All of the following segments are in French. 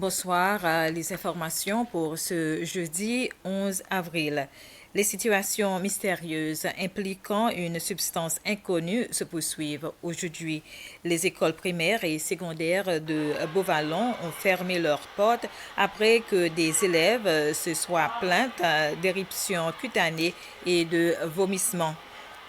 Bonsoir, les informations pour ce jeudi 11 avril. Les situations mystérieuses impliquant une substance inconnue se poursuivent aujourd'hui. Les écoles primaires et secondaires de Beauvallon ont fermé leurs portes après que des élèves se soient plaints d'éruptions cutanées et de vomissements.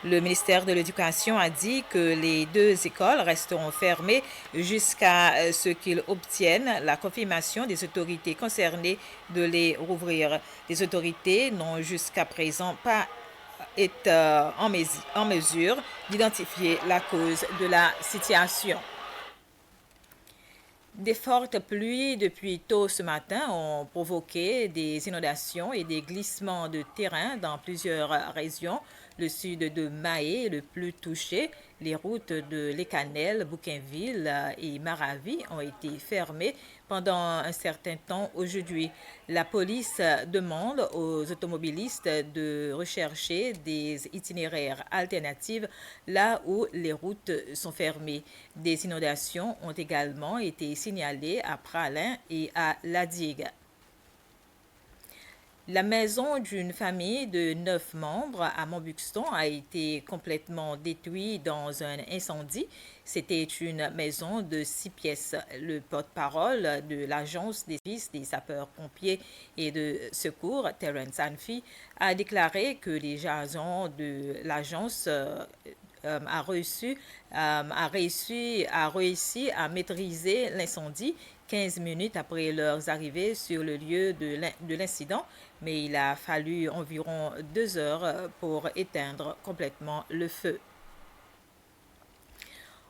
Le ministère de l'Éducation a dit que les deux écoles resteront fermées jusqu'à ce qu'ils obtiennent la confirmation des autorités concernées de les rouvrir. Les autorités n'ont jusqu'à présent pas été en mesure d'identifier la cause de la situation. Des fortes pluies depuis tôt ce matin ont provoqué des inondations et des glissements de terrain dans plusieurs régions. Le sud de Mahé est le plus touché. Les routes de Les Canelles, Bougainville et Maravi ont été fermées pendant un certain temps aujourd'hui. La police demande aux automobilistes de rechercher des itinéraires alternatifs là où les routes sont fermées. Des inondations ont également été signalées à Pralin et à Ladigue. La maison d'une famille de 9 membres à Montbuxton a été complètement détruite dans un incendie. C'était une maison de 6 pièces. Le porte-parole de l'Agence des services des sapeurs-pompiers et de secours, Terence Anfi, a déclaré que les agents de l'agence a réussi à maîtriser l'incendie 15 minutes après leur arrivée sur le lieu de l'incident, mais il a fallu environ 2 heures pour éteindre complètement le feu.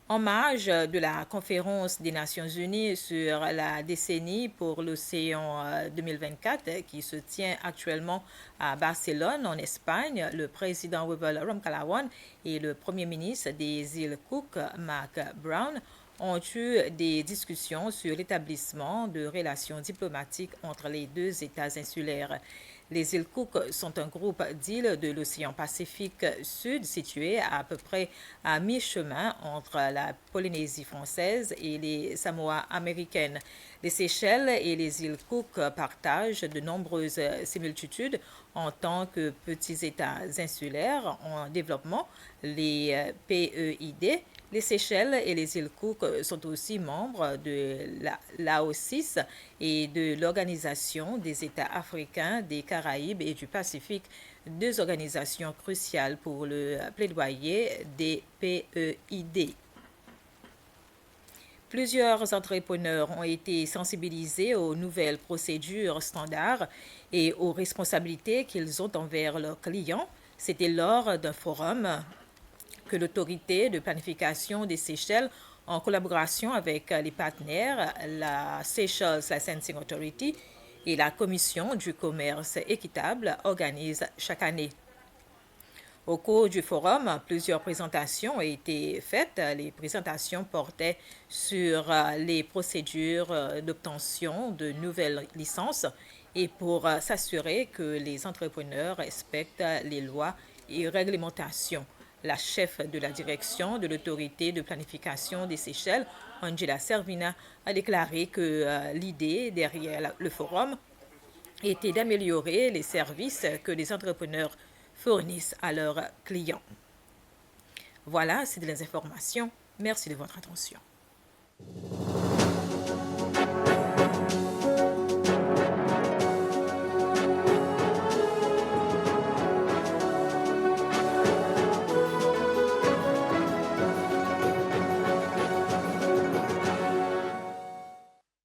En marge de la conférence des Nations Unies sur la décennie pour l'océan 2024 qui se tient actuellement à Barcelone, en Espagne, le président Wavel Ramkalawan et le premier ministre des îles Cook, Mark Brown, ont eu des discussions sur l'établissement de relations diplomatiques entre les deux États insulaires. Les îles Cook sont un groupe d'îles de l'océan Pacifique Sud situé à peu près à mi-chemin entre la Polynésie française et les Samoa américaines. Les Seychelles et les îles Cook partagent de nombreuses similitudes en tant que petits États insulaires en développement, les PEID. Les Seychelles et les îles Cook sont aussi membres de l'AOCIS et de l'Organisation des États africains, des Caraïbes et du Pacifique, deux organisations cruciales pour le plaidoyer des PEID. Plusieurs entrepreneurs ont été sensibilisés aux nouvelles procédures standards et aux responsabilités qu'ils ont envers leurs clients. C'était lors d'un forum que l'autorité de planification des Seychelles, en collaboration avec les partenaires, la Seychelles Licensing Authority et la Commission du commerce équitable, organise chaque année. Au cours du forum, plusieurs présentations ont été faites. Les présentations portaient sur les procédures d'obtention de nouvelles licences et pour s'assurer que les entrepreneurs respectent les lois et réglementations. La chef de la direction de l'autorité de planification des Seychelles, Angela Servina, a déclaré que l'idée derrière le forum était d'améliorer les services que les entrepreneurs fournissent à leurs clients. Voilà, c'est des informations. Merci de votre attention.